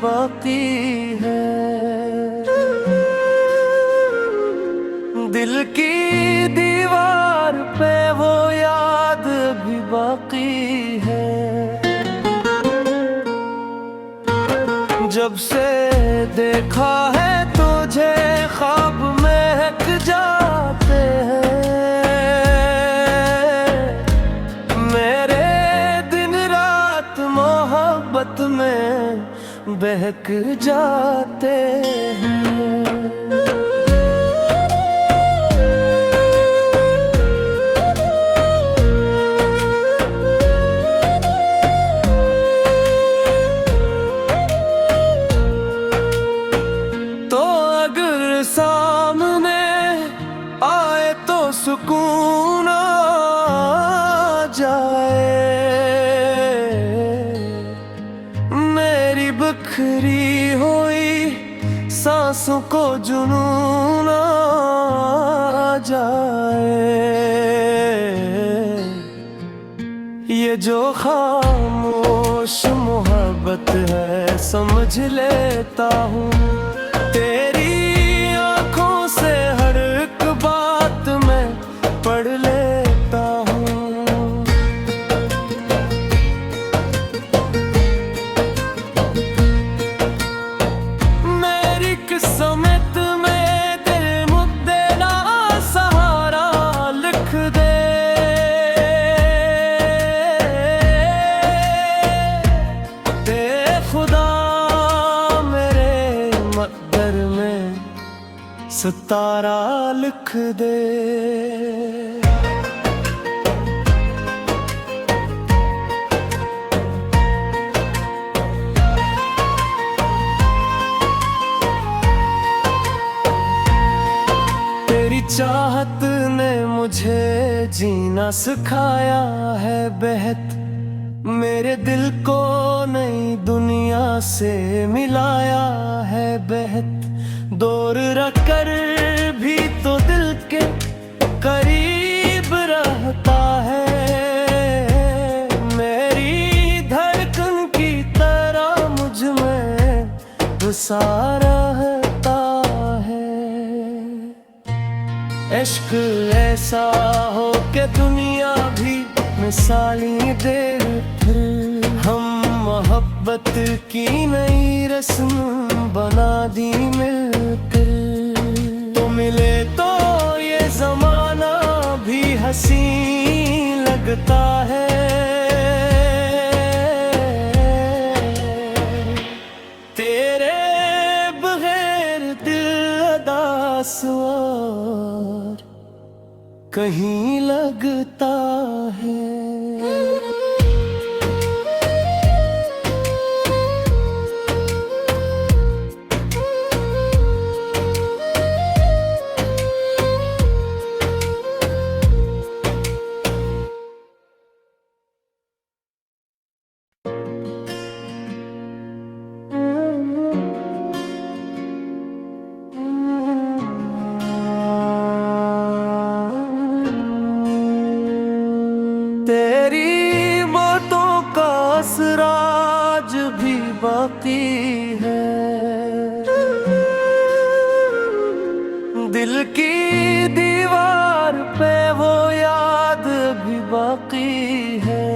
बाकी है। दिल की दीवार पे वो याद भी बाकी है। जब से देखा है तुझे ख्वाब महक जाते हैं। मेरे दिन रात मोहब्बत में बहक जाते हैं। सामने आए तो सुकून आ जाए। मेरी बिखरी हुई सांसों को जुनून आ जाए। ये जो खामोश मोहब्बत है समझ लेता हूँ। तेरी आँखों से हर एक बात मैं पढ़ लेता हूँ। मेरी किस्मत में दिल मुद्दे ना सहारा लिख दे। दे खुदा मेरे मक़दर में सितारा लिख दे। तेरी चाहत ने मुझे जीना सिखाया है बेहद। मेरे दिल को नई दुनिया से मिलाया है बेहद। दूर रखकर भी तो दिल के करीब रहता है। मेरी धड़कन की तरह मुझ में बसा रहता है। इश्क ऐसा हो के दुनिया भी मिसाली दे। फिर हम मोहब्बत की नई रस्म बना दी मिलकर। तो मिले तो ये जमाना भी हसीन लगता है। तेरे बगैर दिल उदास और कहीं लगता है। तेरी बातों का असर आज भी बाकी है। दिल की दीवार पे वो याद भी बाकी है।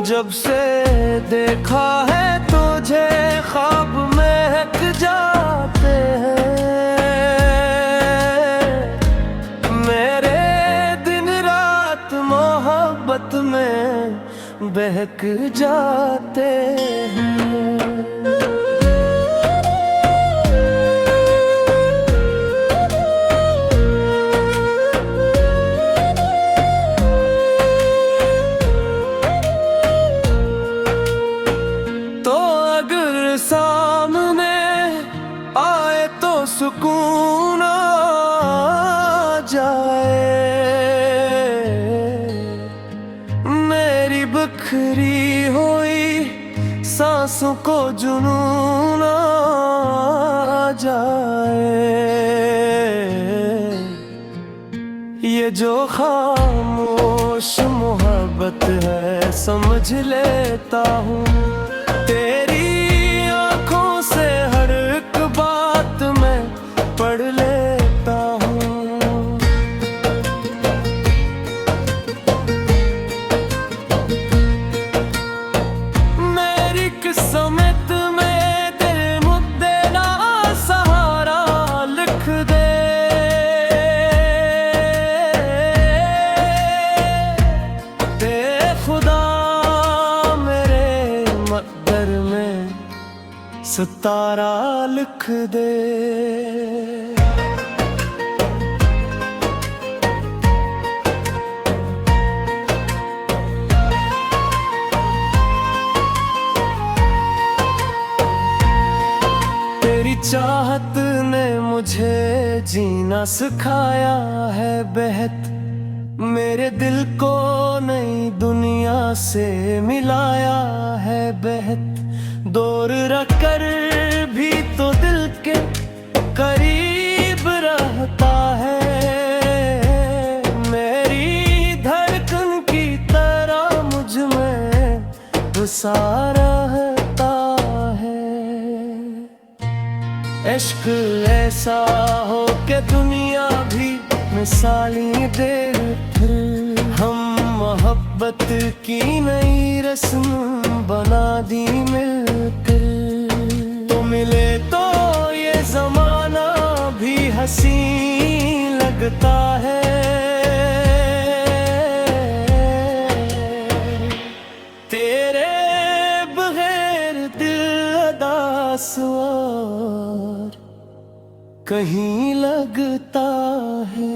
जब से देखा है तुझे ख्वाब महक जाते हैं। मेरे दिन रात मोहब्बत में बहक जाते हैं। सामने आए तो सुकून आ जाए। मेरी बिखरी हुई सांसों को जुनून आ जाए। ये जो खामोश मोहब्बत है समझ लेता हूँ। तेरी आँखों से हर एक बात मैं पढ़ लेता हूँ। मेरी किस्मत में तेरे मुद्दे ना सहारा लिख दे। खुदा मेरे मक़दर में सितारा लिख दे। तेरी चाहत ने मुझे जीना सिखाया है बेहद। मेरे दिल को नई दुनिया से मिलाया है बेहद। दूर रखकर भी तो दिल के करीब रहता है। मेरी धड़कन की तरह मुझ में बसा रहता है। इश्क ऐसा हो के दुनिया भी मिसाली दे। फिर हम मोहब्बत की नई रस्म बना दी मिलकर। तो मिले तो ये जमाना भी हसीन लगता है। तेरे बगैर दिल उदास और कहीं लगता है।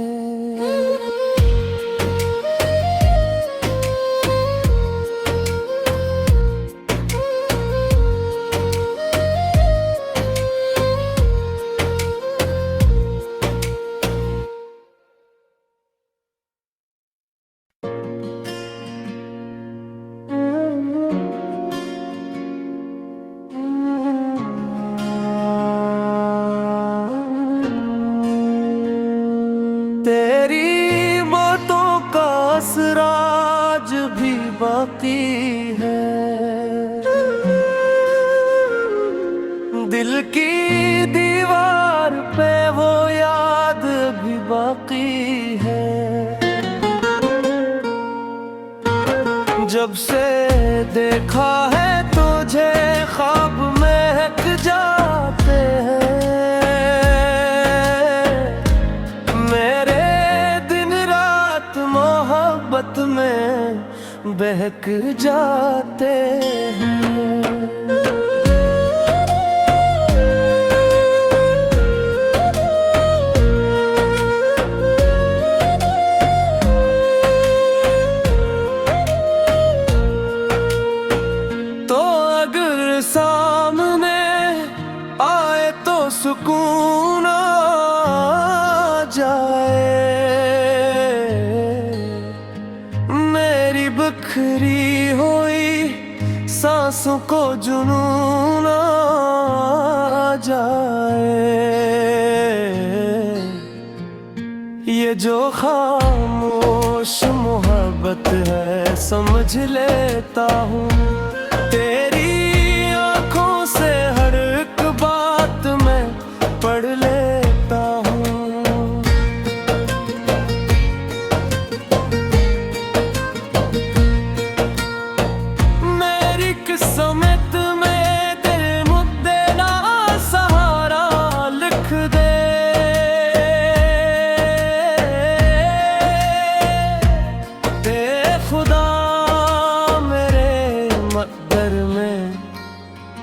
तेरी बातों का असर आज भी बाकी है। दिल की दीवार पे वो याद भी बाकी है। जब से देखा है तुझे ख्वाब महक जाते हैं। मेरे दिन रात मोहब्बत में बहक जाते हैं। सामने आए तो सुकून आ जाए। मेरी बिखरी हुई सांसों को जुनून आ जाए। ये जो खामोश मोहब्बत है समझ लेता हूँ। तेरी आँखों से हर एक बात मैं पढ़ लेता हूँ। मेरी किस्मत में तेरे मुद्दे ना सहारा लिख दे। खुदा मेरे मक़दर में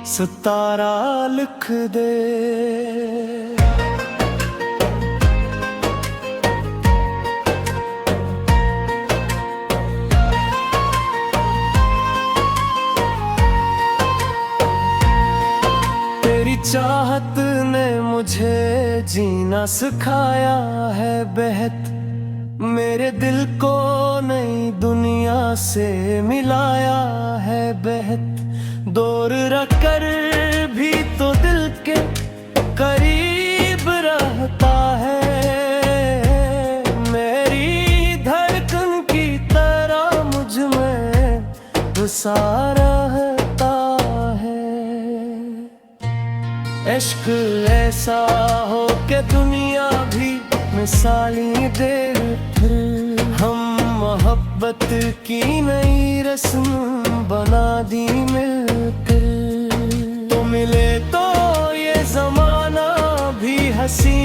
सितारा लिख दे। तेरी चाहत ने मुझे जीना सिखाया है बेहद। मेरे दिल को नई दुनिया से मिलाया है बेहद। दूर रखकर भी तो दिल के करीब रहता है। मेरी धड़कन की तरह मुझ में बसा रहता है। इश्क ऐसा हो के दुनिया भी मिसाली दे, फिर हम मोहब्बत की नई रस्म बना दी मिलकर। तो मिले तो ये जमाना भी हंसी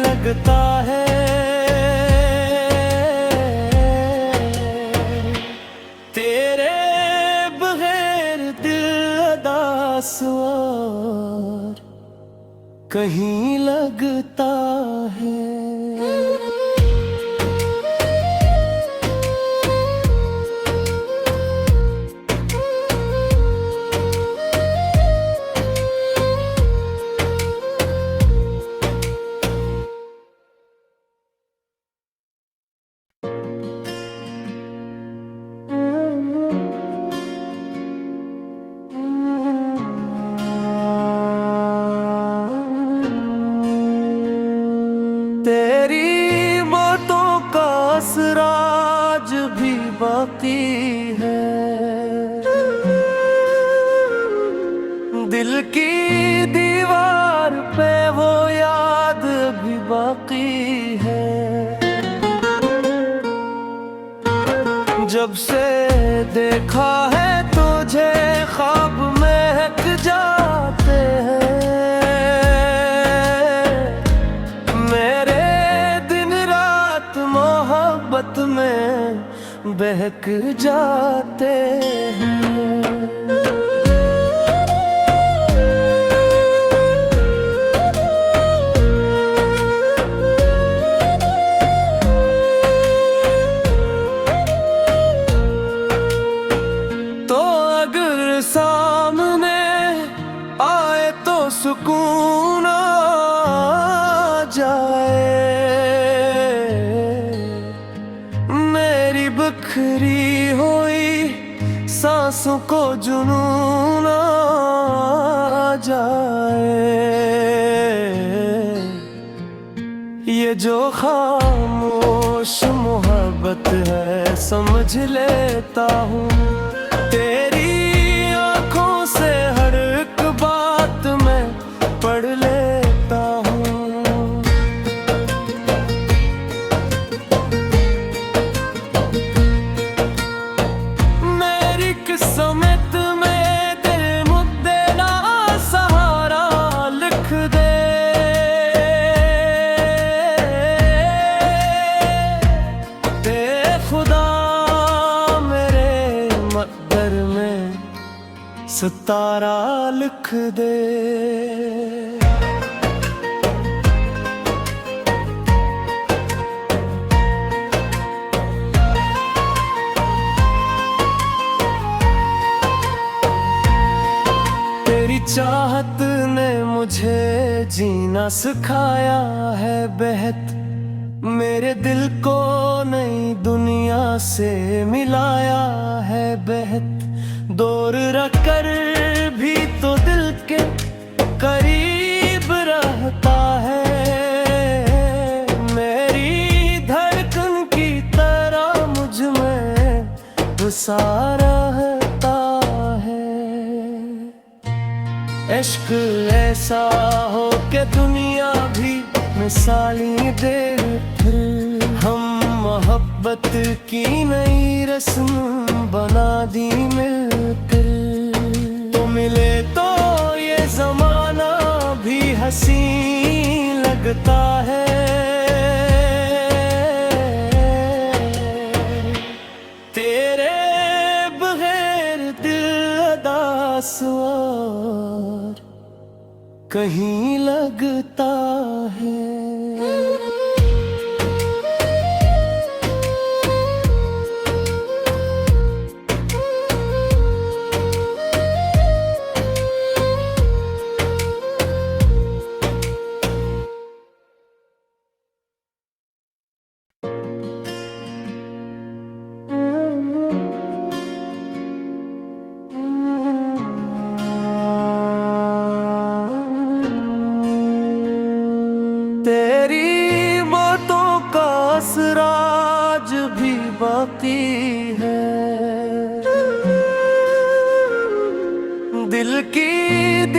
लगता है। तेरे बगैर दिल उदास और कहीं लगता है। तेरी बातों का असर आज भी बाकी है। दिल की दीवार पे वो याद भी बाकी है। जब से देखा है तुझे ख्वाब महक जाते हैं। मेरे दिन रात मोहब्बत में बहक जाते हैं। सामने आए तो सुकून आ जाए। मेरी बिखरी हुई सांसों को जुनून आ जाए। ये जो खामोश मोहब्बत है समझ लेता हूँ। तेरी आँखों से हर एक बात मैं पढ़ लेता हूँ। मेरी किस्मत में दिल मुद्दे ना सहारा लिख दे। दे खुदा मेरे मक़दर में सितारा लिख दे। तेरी चाहत ने मुझे जीना सिखाया है बेहद। मेरे दिल को नई दुनिया से मिलाया है बेहद। दूर रखकर भी तो दिल के करीब रहता है। मेरी धड़कन की तरह मुझ में बसा रहता है। इश्क ऐसा हो के दुनिया भी मिसाली दे, फिर हम मोहब्बत की नई रस्म बना दी मिलकर। तो मिले तो ये जमाना भी हंसी लगता है। तेरे बगैर दिल उदास और कहीं लगता है। तेरी बातों का असर आज भी बाकी है। दिल की